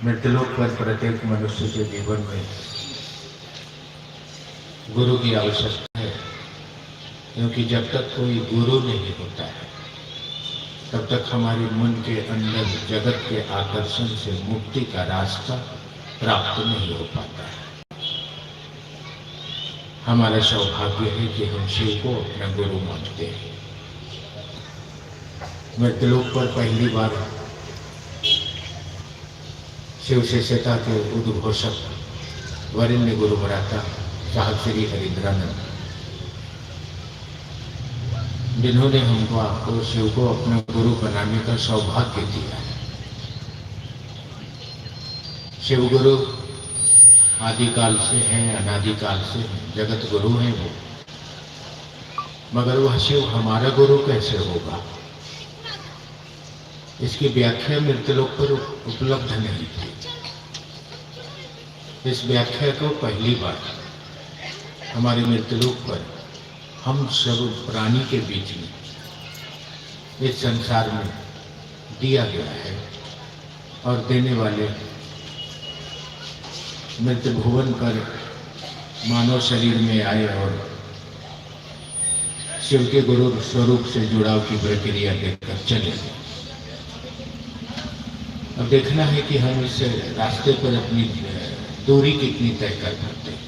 मृतलोक पर प्रत्येक मनुष्य के जीवन में गुरु की आवश्यकता है, क्योंकि जब तक कोई गुरु नहीं होता है तब तक हमारे मन के अंदर जगत के आकर्षण से मुक्ति का रास्ता प्राप्त नहीं हो पाता है। हमारा सौभाग्य है कि हम शिव को अपना गुरु मानते हैं। मृतलोक पर पहली बार शिव शिष्यता के उद्घोषक वरिण्य गुरु भ्राता साहब श्री हरिंद्रानंद, जिन्होंने हमको आपको शिव को अपना गुरु बनाने का सौभाग्य दिया है। शिव गुरु आदिकाल से हैं, अनादिकाल से हैं, जगत गुरु हैं वो, मगर वह शिव हमारा गुरु कैसे होगा, इसकी व्याख्या मृतलोक पर उपलब्ध नहीं थी। इस व्याख्या को पहली बार हमारे मृतलोक पर हम सब प्राणी के बीच में इस संसार में दिया गया है, और देने वाले मृत भुवन पर मानव शरीर में आए और शिव के गुरु स्वरूप से जुड़ाव की प्रक्रिया देखकर चले। अब देखना है कि हम इस रास्ते पर अपनी दूरी कितनी तय कर पाते हैं,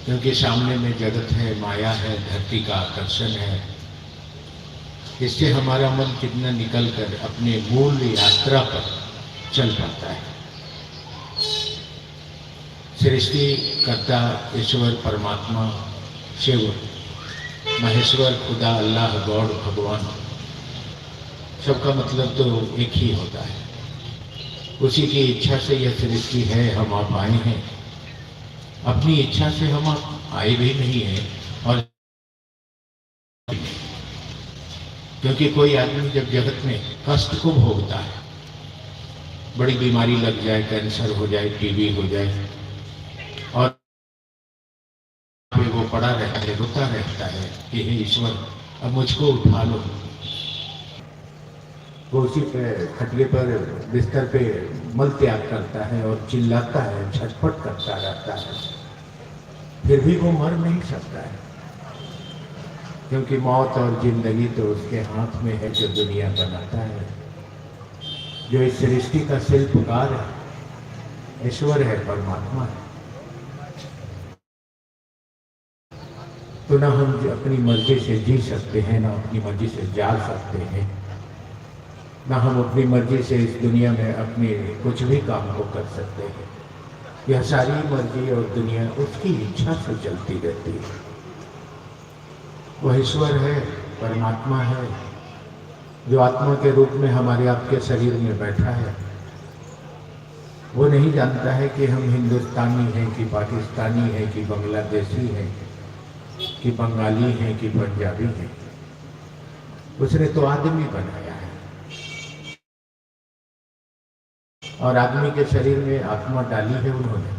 क्योंकि सामने में जगत है, माया है, धरती का आकर्षण है। इससे हमारा मन कितना निकल कर अपने मूल यात्रा पर चल पाता है। सृष्टि कर्ता ईश्वर परमात्मा शिव महेश्वर खुदा अल्लाह गॉड भगवान, सबका मतलब तो एक ही होता है। उसी की इच्छा से यह सृष्टि है, हम आप आए हैं। अपनी इच्छा से हम आए भी नहीं हैं, और क्योंकि कोई आदमी जब जगत में कष्ट को भोगता है, बड़ी बीमारी लग जाए, कैंसर हो जाए, टीबी हो जाए, और वो पड़ा रहता है, रोता रहता है कि हे ईश्वर अब मुझको उठा लो, वो उसी खटिए पर बिस्तर पे मल त्याग करता है और चिल्लाता है, छटपट करता रहता है, फिर भी वो मर नहीं सकता है, क्योंकि मौत और जिंदगी तो उसके हाथ में है, जो दुनिया बनाता है, जो इस सृष्टि का शिल्पकार है, ईश्वर है, परमात्मा है। तो ना हम अपनी मर्जी से जी सकते हैं, ना अपनी मर्जी से जा सकते हैं, ना हम अपनी मर्जी से इस दुनिया में अपने कुछ भी काम को कर सकते हैं। यह सारी मर्जी और दुनिया उसकी इच्छा से चलती रहती है। वह ईश्वर है, परमात्मा है, जो आत्मा के रूप में हमारे आपके शरीर में बैठा है। वो नहीं जानता है कि हम हिंदुस्तानी हैं कि पाकिस्तानी हैं कि बांग्लादेशी हैं कि बंगाली हैं कि पंजाबी हैं। उसने तो आदमी बनाया है, और आदमी के शरीर में आत्मा डाली है उन्होंने।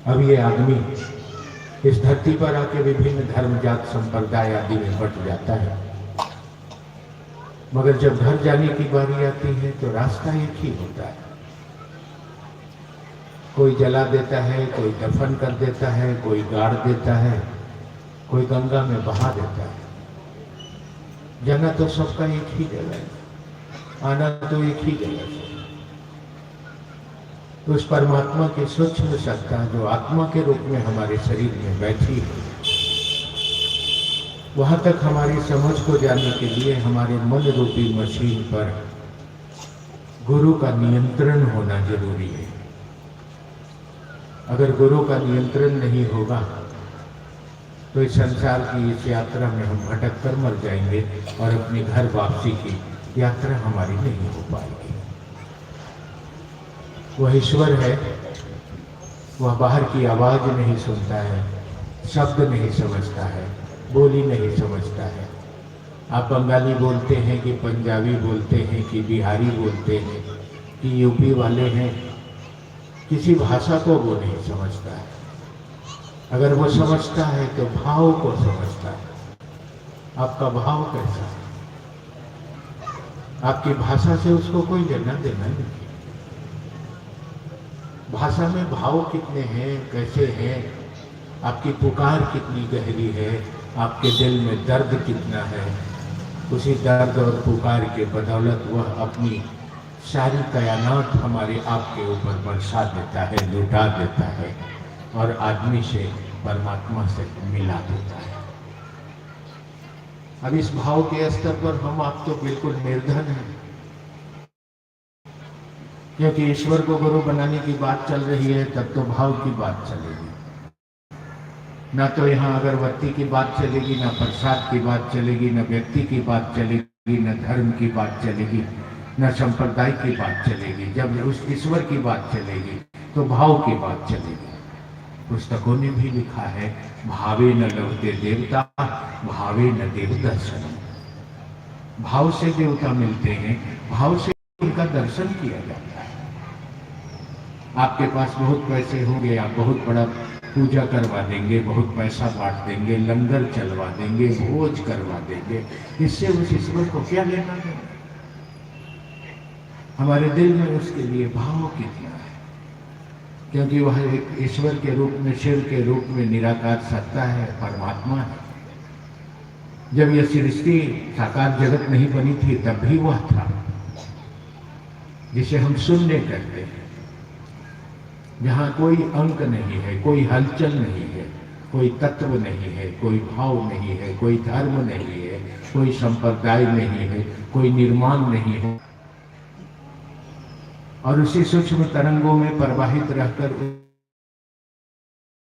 अब ये आदमी इस धरती पर आके विभिन्न धर्म जात संप्रदाय आदि में बट जाता है, मगर जब घर जाने की बारी आती है तो रास्ता एक ही होता है। कोई जला देता है, कोई दफन कर देता है, कोई गाड़ देता है, कोई गंगा में बहा देता है। जाना तो सबका एक ही जगह है, आना तो एक ही जगह है। तो उस परमात्मा की सूक्ष्म सत्ता जो आत्मा के रूप में हमारे शरीर में बैठी है, वहां तक हमारी समझ को जानने के लिए हमारे मन रूपी मशीन पर गुरु का नियंत्रण होना जरूरी है। अगर गुरु का नियंत्रण नहीं होगा तो इस संसार की इस यात्रा में हम भटक कर मर जाएंगे, और अपनी घर वापसी की यात्रा हमारी नहीं हो पाएगी। वह ईश्वर है, वह बाहर की आवाज नहीं सुनता है, शब्द नहीं समझता है, बोली नहीं समझता है। आप बंगाली बोलते हैं कि पंजाबी बोलते हैं कि बिहारी बोलते हैं कि यूपी वाले हैं, किसी भाषा को वो नहीं समझता है। अगर वो समझता है तो भाव को समझता है। आपका भाव कैसा है? आपकी भाषा से उसको कोई लेना देना नहीं। भाषा में भाव कितने हैं, कैसे हैं, आपकी पुकार कितनी गहरी है, आपके दिल में दर्द कितना है, उसी दर्द और पुकार के बदौलत वह अपनी सारी कायनात हमारे आपके ऊपर बरसा देता है, लुटा देता है और आदमी से, परमात्मा से मिला देता है। अब इस भाव के स्तर पर हम आप तो बिल्कुल निर्धन हैं, क्योंकि ईश्वर को गुरु बनाने की बात चल रही है, तब तो भाव की बात चलेगी। ना तो यहाँ अगरबत्ती की बात चलेगी, ना प्रसाद की बात चलेगी, ना व्यक्ति की बात चलेगी, ना धर्म की बात चलेगी, ना संप्रदाय की बात चलेगी। जब उस ईश्वर की बात चलेगी तो भाव की बात चलेगी। पुस्तकों ने भी लिखा है, भावे न लभते देवता, भावे न देव दर्शन। भाव से देवता मिलते हैं, भाव से उनका दर्शन किया जाता है। आपके पास बहुत पैसे होंगे, आप बहुत बड़ा पूजा करवा देंगे, बहुत पैसा बांट देंगे, लंगर चलवा देंगे, भोज करवा देंगे, इससे उस ईश्वर को क्या लेना देना? हमारे दिल में उसके लिए भाव कितना है, क्योंकि वह एक ईश्वर के रूप में, शिव के रूप में निराकार सत्ता है, परमात्मा है। जब यह सृष्टि साकार जगत नहीं बनी थी तब भी वह था, जिसे हम शून्य कहते हैं, जहाँ कोई अंक नहीं है, कोई हलचल नहीं है, कोई तत्व नहीं है, कोई भाव नहीं है, कोई धर्म नहीं है, कोई संप्रदाय नहीं है, कोई निर्माण नहीं है। और उसी सूक्ष्म तरंगों में प्रवाहित रहकर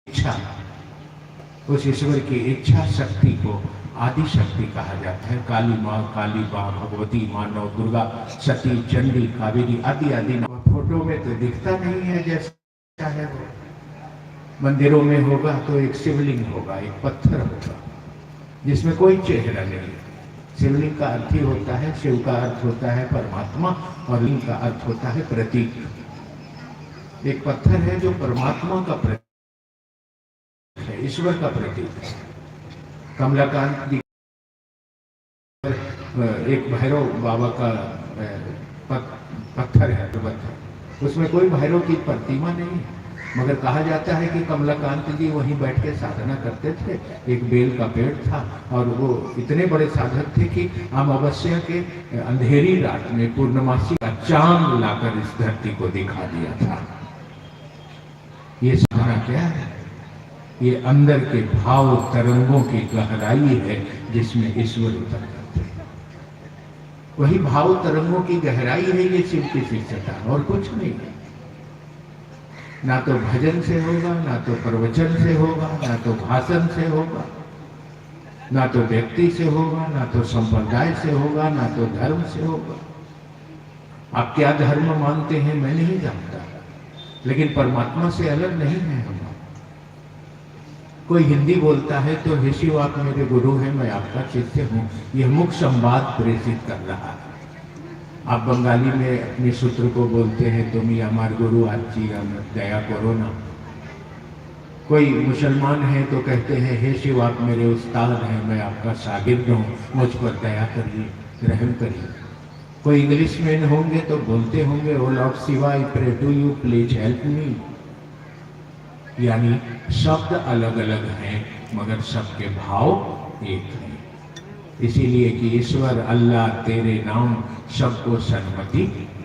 इच्छा, उस ईश्वर की इच्छा शक्ति को आदि शक्ति कहा जाता है। काली माँ, काली माँ, भगवती माँ, नौ दुर्गा, सती, चंडी, कावेरी आदि आदि। फोटो में तो दिखता नहीं है जैसा है वो। मंदिरों में होगा तो एक शिवलिंग होगा, एक पत्थर होगा जिसमें कोई चेहरा नहीं। शिवलिंग का अर्थ ही होता है, शिव का अर्थ होता है परमात्मा और लिंग का अर्थ होता है प्रतीक। एक पत्थर है जो परमात्मा का प्रतीक है, ईश्वर का प्रतीक है। कमलाकांत एक भैरव बाबा का पत्थर है, उसमें कोई भैरव की प्रतिमा नहीं है, मगर कहा जाता है कि कमलाकांत जी वहीं बैठ के साधना करते थे। एक बेल का पेड़ था और वो इतने बड़े साधक थे कि अमावस्या के अंधेरी रात में पूर्णमासी का चांद लाकर इस धरती को दिखा दिया था। ये साधना क्या है? ये अंदर के भाव तरंगों की गहराई है जिसमें ईश्वर उतर जाते हैं। वही भाव तरंगों की गहराई है ये शिव की शिष्यता, और कुछ नहीं है। ना तो भजन से होगा, ना तो प्रवचन से होगा, ना तो भाषण से होगा, ना तो व्यक्ति से होगा, ना तो संप्रदाय से होगा, ना तो धर्म से होगा। आप क्या धर्म मानते हैं मैं नहीं जानता, लेकिन परमात्मा से अलग नहीं है हम। कोई हिंदी बोलता है तो हे शिव आप मेरे गुरु हैं, मैं आपका शिष्य हूँ, यह मुख संवाद प्रेषित कर रहा है। आप बंगाली में अपने सूत्र को बोलते हैं तुम ही हमारे गुरु, अच्छी दया करो ना। कोई मुसलमान है तो कहते हैं हे शिव आप मेरे उस्ताद हैं, मैं आपका शागिर्द हूँ, मुझ पर दया करिए, रहम करिए। कोई इंग्लिश में होंगे तो बोलते होंगे O Lord Shiva I pray to you please help me. यानी शब्द अलग अलग हैं मगर सबके भाव एक हैं। इसीलिए कि ईश्वर अल्लाह तेरे नाम सबको सन्मति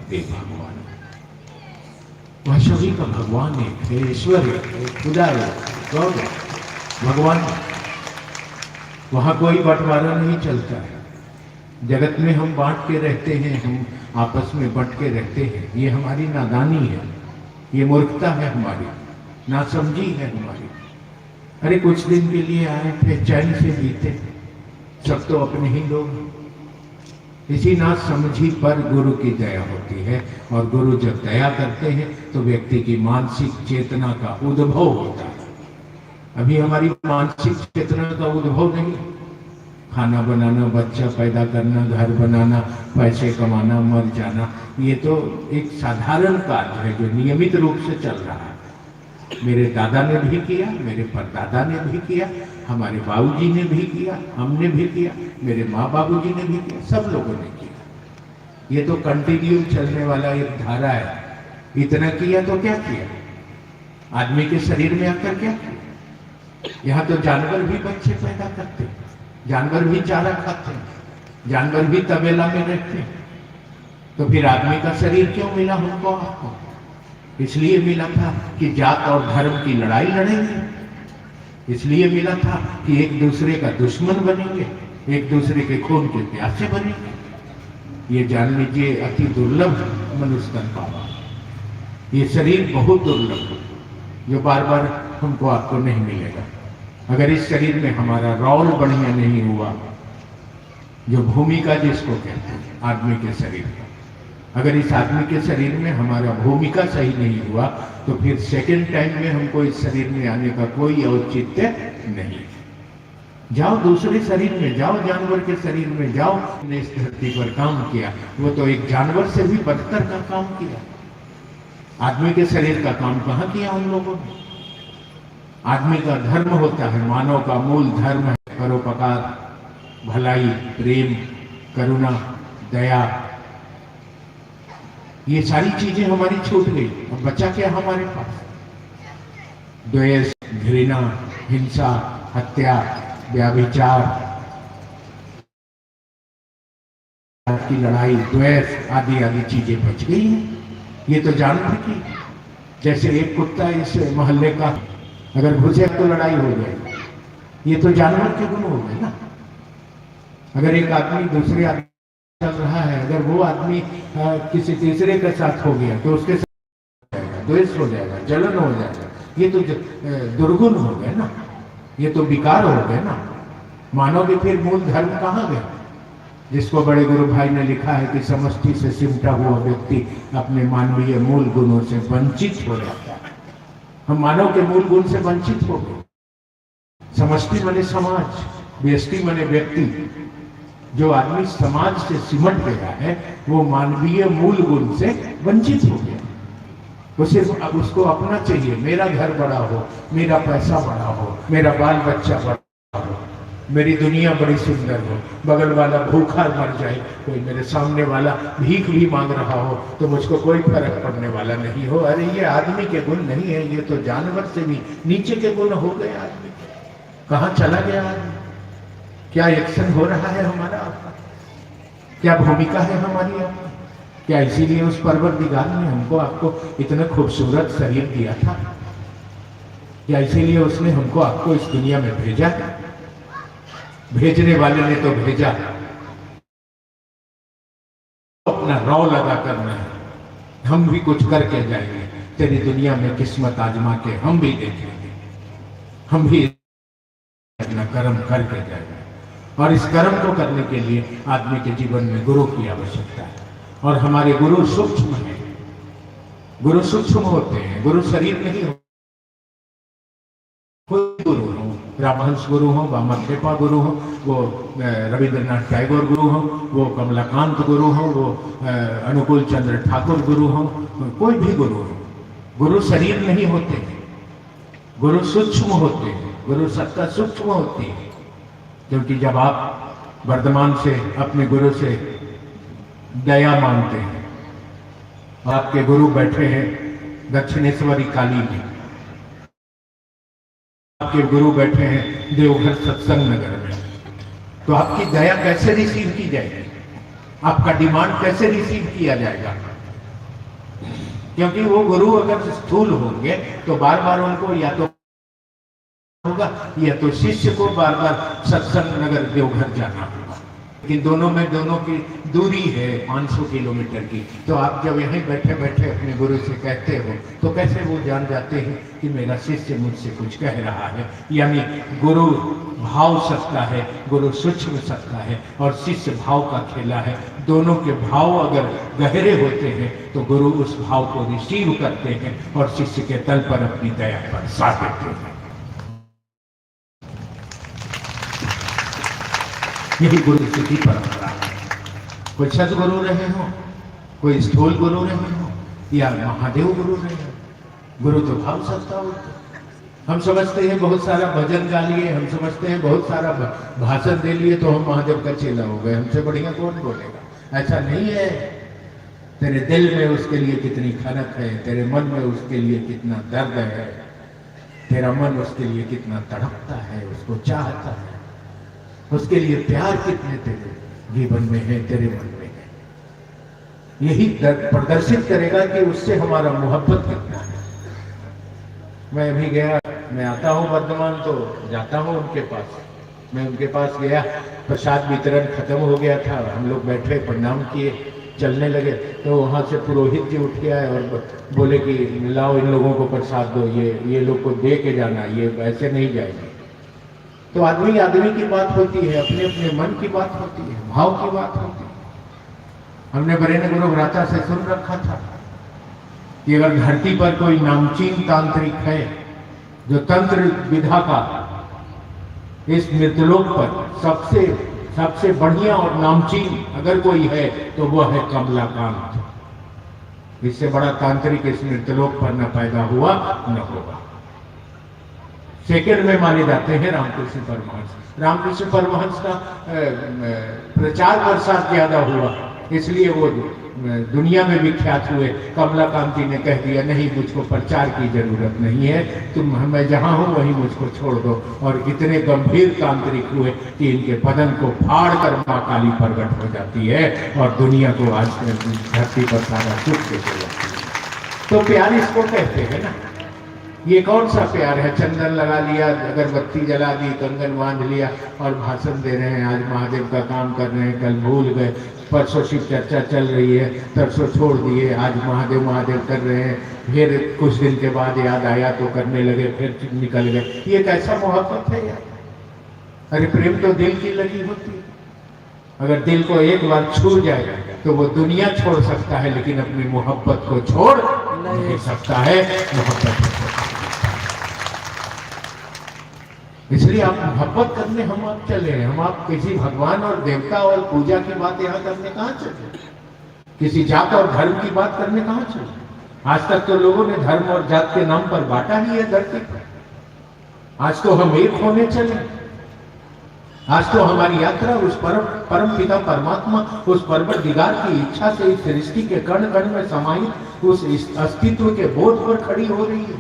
दे भगवान। वह सभी का भगवान एक है, ईश्वर है, खुदा है, गॉड है, भगवान। वहाँ कोई बंटवारा नहीं चलता है। जगत में हम बांट के रहते हैं, हम आपस में बंट के रहते हैं। ये हमारी नादानी है, ये मूर्खता है हमारी, नासमझी है हमारी। अरे कुछ दिन के लिए आए थे, चैन से जीते, सब तो अपने ही लोग। इसी नासमझी पर गुरु की दया होती है, और गुरु जब दया करते हैं तो व्यक्ति की मानसिक चेतना का उद्भव होता है। अभी हमारी मानसिक चेतना का उद्भव नहीं। खाना बनाना, बच्चा पैदा करना, घर बनाना, पैसे कमाना, मर जाना, ये तो एक साधारण कार्य है जो नियमित रूप से चल रहा है। मेरे दादा ने भी किया, मेरे परदादा ने भी किया, हमारे बाबूजी ने भी किया, हमने भी किया, मेरे माँ बाबूजी ने भी किया, सब लोगों ने किया। ये तो कंटिन्यू चलने वाला एक धारा है। इतना किया तो क्या किया, आदमी के शरीर में आकर क्या किया। यहाँ तो जानवर भी बच्चे पैदा करते हैं, जानवर भी चारा खाते हैं, जानवर भी तबेला में रहते हैं। तो फिर आदमी का शरीर क्यों मिला हमको आपको? इसलिए मिला था कि जात और धर्म की लड़ाई लड़ेंगे, इसलिए मिला था कि एक दूसरे का दुश्मन बनेंगे, एक दूसरे के खून के प्यासे बनेंगे। ये जान लीजिए अति दुर्लभ मनुष्य तन पावा, ये शरीर बहुत दुर्लभ है जो बार बार हमको आपको नहीं मिलेगा। अगर इस शरीर में हमारा रौल बढ़िया नहीं हुआ, जो भूमिका जिसको कहते हैं आदमी के शरीर का, अगर इस आदमी के शरीर में हमारा भूमिका सही नहीं हुआ तो फिर सेकंड टाइम में हमको इस शरीर में आने का कोई औचित्य नहीं। जाओ दूसरे शरीर में जाओ, जानवर के शरीर में जाओ। ने इस धरती पर काम किया, वो तो एक जानवर से भी बदतर का काम किया। आदमी के शरीर का काम कहाँ किया उन लोगों ने? आदमी का धर्म होता है, मानव का मूल धर्म है परोपकार, भलाई, प्रेम, करुणा, दया। ये सारी चीजें हमारी छूट गई। अब बचा क्या हमारे पास? द्वेष, घृणा, हिंसा, हत्या, व्यभिचार की लड़ाई, द्वेष आदि आदि चीजें बच गई हैं। ये तो जानवर की, जैसे एक कुत्ता इस मोहल्ले का अगर घुसे तो लड़ाई हो जाएगी। ये तो जानवर के गुण हो गए ना। अगर एक आदमी दूसरे आदमी चल रहा है, अगर वो आदमी किसी तीसरे के साथ हो गया तो उसके साथ द्वेष हो जाएगा, जलन हो जाएगा। ये तो दुर्गुण हो गए ना, ये तो विकार हो गए ना। मानोगे फिर मूल धर्म कहाँ गया? जिसको बड़े गुरु भाई ने लिखा है कि समष्टि से सिमटा हुआ व्यक्ति अपने मानवीय मूल गुणों से वंचित हो जाता है। हम मानव के मूल गुण से वंचित हो गए। समष्टि माने समाज, व्यष्टि माने व्यक्ति। जो आदमी समाज से सिमट गया है वो मानवीय मूल गुण से वंचित हो गया। वो सिर्फ अब उसको अपना चाहिए, मेरा घर बड़ा हो, मेरा पैसा बड़ा हो, मेरा बाल बच्चा बड़ा हो, मेरी दुनिया बड़ी सुंदर हो, बगल वाला भूखा मर जाए, कोई मेरे सामने वाला भीख भी मांग रहा हो तो मुझको कोई फर्क पड़ने वाला नहीं हो। अरे ये आदमी के गुण नहीं है, ये तो जानवर से भी नीचे के गुण हो गए आदमी। कहाँ चला गया आदमी? क्या एक्शन हो रहा है हमारा आपका? क्या भूमिका है हमारी आपकी? क्या इसीलिए उस परवरदिगार ने हमको आपको इतना खूबसूरत शरीर दिया था? क्या इसीलिए उसने हमको आपको इस दुनिया में भेजा? भेजने वाले ने तो भेजा, अपना रौल अदा करना है। हम भी कुछ करके जाएंगे, तेरी दुनिया में किस्मत आजमा के हम भी देखेंगे, हम भी अपना कर्म करके जाएंगे। और इस कर्म को करने के लिए आदमी के जीवन में गुरु की आवश्यकता है। और हमारे गुरु सूक्ष्म हैं, गुरु सूक्ष्म होते हैं, गुरु शरीर नहीं होते। कोई गुरु हो, रामहंस गुरु हो, वामदेव गुरु हो, वो रविंद्रनाथ टैगोर गुरु हो, वो कमलाकांत गुरु हो, वो अनुकूल चंद्र ठाकुर गुरु हो, कोई भी गुरु हो, गुरु शरीर नहीं होते, गुरु सूक्ष्म होते हैं। गुरु सत्ता सूक्ष्म होती है। क्योंकि जब आप वर्तमान से अपने गुरु से दया मांगते हैं, आपके गुरु बैठे हैं दक्षिणेश्वरी काली में, आपके गुरु बैठे हैं देवघर सत्संग नगर में, तो आपकी दया कैसे रिसीव की जाएगी? आपका डिमांड कैसे रिसीव किया जाएगा? क्योंकि वो गुरु अगर स्थूल होंगे तो बार बार उनको या तो होगा या तो शिष्य को बार बार सत्संग नगर देवघर जाना होगा। लेकिन दोनों की दूरी है 500 किलोमीटर की। तो आप जब यहीं बैठे बैठे अपने गुरु से कहते हो तो कैसे वो जान जाते हैं कि मेरा शिष्य मुझसे कुछ कह रहा है? यानी गुरु भाव सत्ता है, गुरु सूक्ष्म सत्ता है और शिष्य भाव का खेला है। दोनों के भाव अगर गहरे होते हैं तो गुरु उस भाव को रिसीव करते हैं और शिष्य के तल पर अपनी दया बरसा देते हैं। यही गुरु की परंपरा है। कोई सदगुरु रहे हो, कोई स्थूल गुरु रहे हो या महादेव गुरु रहे हो, गुरु तो भाव सत्ता होता है। हम समझते हैं बहुत सारा भजन गा लिए, हम समझते हैं बहुत सारा भाषण दे लिए तो हम महादेव का चेला हो गए, हमसे बढ़िया कौन बोलेगा? ऐसा नहीं है। तेरे दिल में उसके लिए कितनी खनक है, तेरे मन में उसके लिए कितना दर्द है, तेरा मन उसके लिए कितना तड़पता है, उसको चाहता है, उसके लिए प्यार कितने तेरे जीवन में है, तेरे मन में है। यही प्रदर्शित करेगा कि उससे हमारा मोहब्बत कितना है। मैं अभी गया, मैं आता हूँ वर्धमान तो जाता हूँ उनके पास। मैं उनके पास गया, प्रसाद वितरण खत्म हो गया था, हम लोग बैठे प्रणाम किए, चलने लगे तो वहाँ से पुरोहित जी उठ के आए और बोले कि लाओ इन लोगों को प्रसाद दो, ये लोग को दे के जाना, ये ऐसे नहीं जाएंगे। तो आदमी आदमी की बात होती है, अपने अपने मन की बात होती है, भाव की बात होती है। हमने बरेन गुरु भ्राता से सुन रखा था कि अगर धरती पर कोई नामचीन तांत्रिक है जो तंत्र विधा का इस मृतलोक पर सबसे बढ़िया और नामचीन अगर कोई है तो वह है कमलाकांत। इससे बड़ा तांत्रिक इस मृतलोक पर न पैदा हुआ न होगा। सेकंड में माने जाते हैं रामकृष्ण परमहंस। रामकृष्ण परमहंस का प्रचार प्रसार ज्यादा हुआ, इसलिए वो दुनिया में विख्यात हुए। कमलाकांति ने कह दिया नहीं, मुझको प्रचार की जरूरत नहीं है, मैं जहां हूं वहीं मुझको छोड़ दो। और इतने गंभीर तांत्रिक हुए कि इनके बदन को फाड़ कर मां काली प्रकट हो जाती है और दुनिया को आज धरती पर सारा सुख देती है। तो प्यार इसको कहते हैं ना। ये कौन सा प्यार है? चंदन लगा लिया, अगरबत्ती जला दी, कंगन बांध लिया और भाषण दे रहे हैं, आज महादेव का काम कर रहे हैं, कल भूल गए, परसों शिव चर्चा चल रही है, तरसों छोड़ दिए, आज महादेव महादेव कर रहे हैं, फिर कुछ दिन के बाद याद आया तो करने लगे, फिर निकल गए। ये कैसा मोहब्बत है यार? अरे प्रेम तो दिल की लगी होती है। अगर दिल को एक बार छू जाए तो वो दुनिया छोड़ सकता है, लेकिन अपनी मोहब्बत को छोड़ नहीं सकता है। मोहब्बत इसलिए आप मोहब्बत करने हम आप चले हैं। हम आप किसी भगवान और देवता और पूजा की बात यहाँ करने कहाँ चले? किसी जात और धर्म की बात करने कहाँ चले? आज तक तो लोगों ने धर्म और जात के नाम पर बांटा ही है धरती पर। आज तो हम एक होने चले। आज तो हमारी यात्रा उस परम पिता परमात्मा, उस परवरदिगार की इच्छा से इस सृष्टि के कण कण में समाहित उस अस्तित्व के बोध पर खड़ी हो रही है,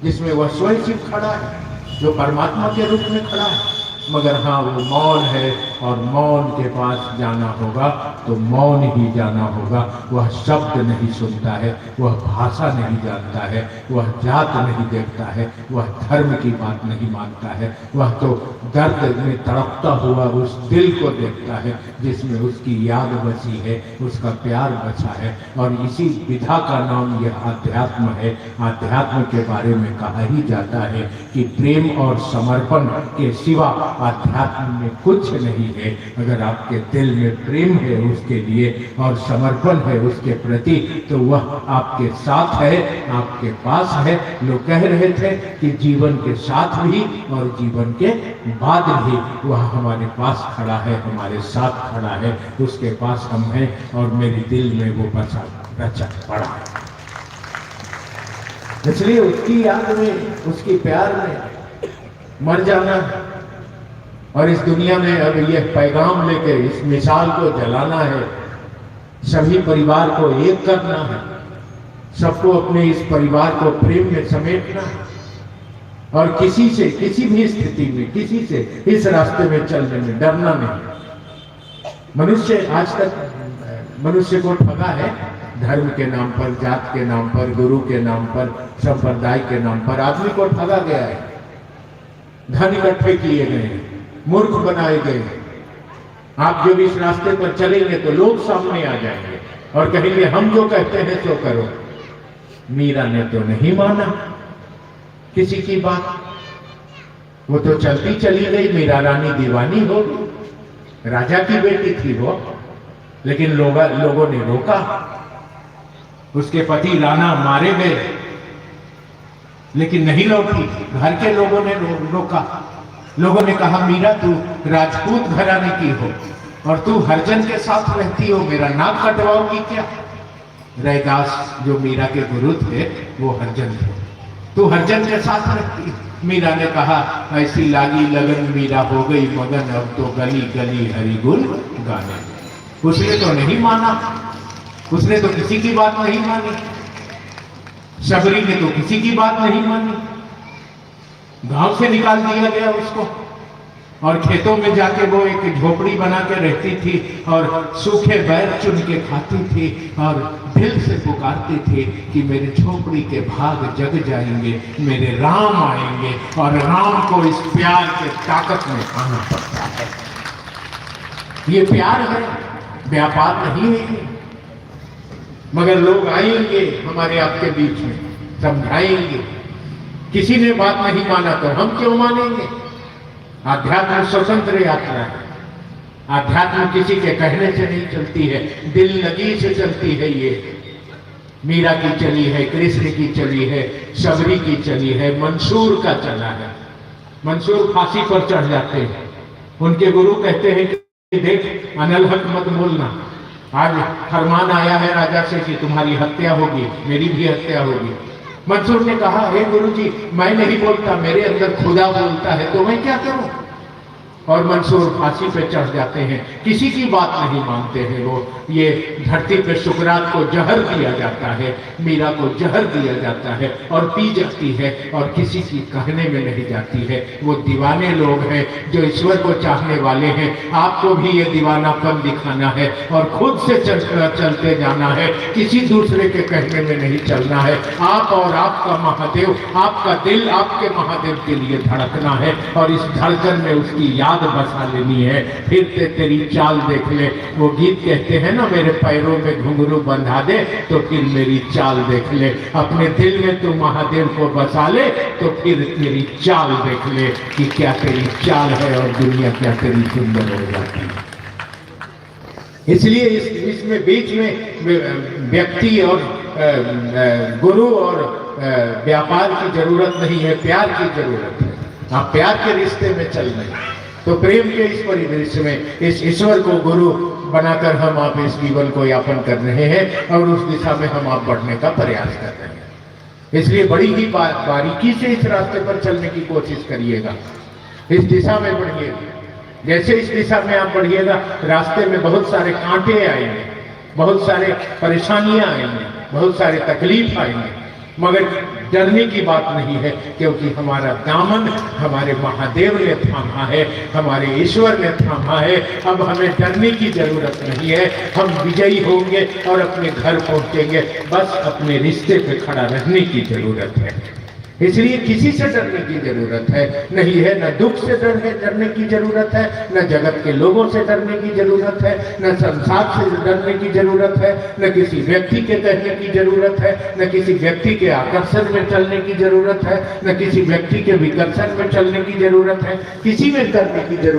जिसमें वह स्वयं शिव खड़ा है, जो परमात्मा के रूप में खड़ा है। मगर हाँ, वो मौन है और मौन के पास जाना होगा तो मौन ही जाना होगा। वह शब्द नहीं सुनता है, वह भाषा नहीं जानता है, वह जात नहीं देखता है, वह धर्म की बात नहीं मानता है। वह तो दर्द में तड़पता हुआ उस दिल को देखता है जिसमें उसकी याद बची है, उसका प्यार बचा है। और इसी विधा का नाम यह अध्यात्म है। अध्यात्म के बारे में कहा ही जाता है कि प्रेम और समर्पण के सिवा अध्यात्म में कुछ नहीं है। अगर आपके दिल में प्रेम है उसके लिए और समर्पण है उसके प्रति, तो वह आपके साथ है, आपके पास है। लोग कह रहे थे कि जीवन के साथ भी और जीवन के बाद भी वह हमारे पास खड़ा है, हमारे साथ खड़ा है, उसके पास हम हैं और मेरे दिल में वो बचा पड़ा है। इसलिए उसकी याद में, उसकी प्यार में मर जाना और इस दुनिया में अब यह पैगाम लेकर इस मिसाल को जलाना है। सभी परिवार को एक करना है, सबको अपने इस परिवार को प्रेम में समेटना है और किसी से, किसी भी स्थिति में, किसी से इस रास्ते में चलने में डरना नहीं। मनुष्य आज तक मनुष्य को ठगा है, धर्म के नाम पर, जात के नाम पर, गुरु के नाम पर, संप्रदाय के नाम पर आदमी को ठगा गया है। धन इकट्ठे किए गए, मूर्ख बनाए गए। आप जब इस रास्ते पर चलेंगे तो लोग सामने आ जाएंगे और कहेंगे हम जो कहते हैं तो करो। मीरा ने तो नहीं माना किसी की बात, वो तो चलती चली गई। मीरा रानी दीवानी हो गई, राजा की बेटी थी वो, लेकिन लोगों ने रोका। उसके पति राणा मारे गए लेकिन नहीं लौटी। घर के लोगों ने रोका। लोगों ने कहा मीरा तू राजपूत घराने की हो और तू हरिजन के साथ रहती हो, मेरा नाक कटवाओगी क्या? रैदास जो मीरा के गुरु थे वो हरिजन थे, तू हरिजन के साथ रहती। मीरा ने कहा ऐसी लागी लगन मीरा हो गई मगन, अब तो गली गली हरि गुण गाने। उसने तो नहीं माना। उसने तो किसी की बात नहीं मानी, शबरी ने तो किसी की बात नहीं मानी, गांव से निकाल दिया गया उसको, और खेतों में जाके वो एक झोपड़ी बना के रहती थी और सूखे बैर चुन के खाती थी और दिल से पुकारती थी कि मेरे झोपड़ी के भाग जग जाएंगे, मेरे राम आएंगे, और राम को इस प्यार के ताकत में आना पड़ता है। ये प्यार है, व्यापार नहीं है। मगर लोग आएंगे हमारे आपके बीच में, समझाएंगे, किसी ने बात नहीं माना तो हम क्यों मानेंगे। आध्यात्म स्वतंत्र यात्रा है, आध्यात्म किसी के कहने से नहीं चलती है, दिल लगी से चलती है। ये मीरा की चली है, कृष्ण की चली है, शबरी की चली है, मंसूर का चला है। मंसूर फांसी पर चढ़ जाते हैं, उनके गुरु कहते हैं कि देख अनल हक मत बोलना, आज फरमान आया है राजा से कि तुम्हारी हत्या होगी, मेरी भी हत्या होगी। मंसूर ने कहा, हे गुरुजी मैं नहीं बोलता, मेरे अंदर खुदा बोलता है, तो मैं क्या करूं। और मंसूर फांसी पे चढ़ जाते हैं, किसी की बात नहीं मानते हैं वो। ये धरती पे सुकरात को जहर दिया जाता है, मीरा को जहर दिया जाता है और पी जाती है और किसी की कहने में नहीं जाती है। वो दीवाने लोग हैं जो ईश्वर को चाहने वाले हैं। आपको भी ये दीवानापन दिखाना है और खुद से चलते जाना है, किसी दूसरे के कहने में नहीं चलना है। आप और आपका महादेव, आपका दिल आपके महादेव के लिए धड़कना है और इस धड़कन में उसकी याद बसा लेनी है। फिर तेरी चाल देख ले, वो गीत कहते हैं ना, मेरे पैरों में घुंघरू बंधा दे तो फिर मेरी चाल देख ले। अपने दिल में तू महादेव को बसा ले तो फिर तेरी चाल देख ले कि क्या तेरी चाल है और दुनिया क्या तेरी सुंदर हो जाती है। इसलिए इसमें बीच में व्यक्ति और गुरु और व्यापार की जरूरत नहीं है, प्यार की जरूरत है। आप प्यार के रिश्ते में चल रहे हैं तो प्रेम के इस परिदृश्य में इस ईश्वर को गुरु बनाकर हम आप इस जीवन को यापन कर रहे हैं और उस दिशा में हम आप बढ़ने का प्रयास कर रहे हैं। इसलिए बड़ी ही बारीकी से इस रास्ते पर चलने की कोशिश करिएगा, इस दिशा में बढ़िएगा। जैसे इस दिशा में आप बढ़िएगा, रास्ते में बहुत सारे कांटे आएंगे, बहुत सारे परेशानियां आएंगे, बहुत सारे तकलीफ आएंगे, मगर डरने की बात नहीं है, क्योंकि हमारा दामन हमारे महादेव ने थामा है, हमारे ईश्वर ने थामा है। अब हमें डरने की जरूरत नहीं है, हम विजयी होंगे और अपने घर पहुंचेंगे। बस अपने रिश्ते पे खड़ा रहने की जरूरत है। इसलिए किसी से डरने की जरूरत है नहीं है, न दुख से डरने की जरूरत है, न जगत के लोगों से डरने की जरूरत है, न संसार से डरने की जरूरत है, न किसी व्यक्ति के कहने की जरूरत है, न किसी व्यक्ति के आकर्षण में चलने की जरूरत है, न किसी व्यक्ति के विकर्षण में चलने की जरूरत है। किसी में डरने की जरूरत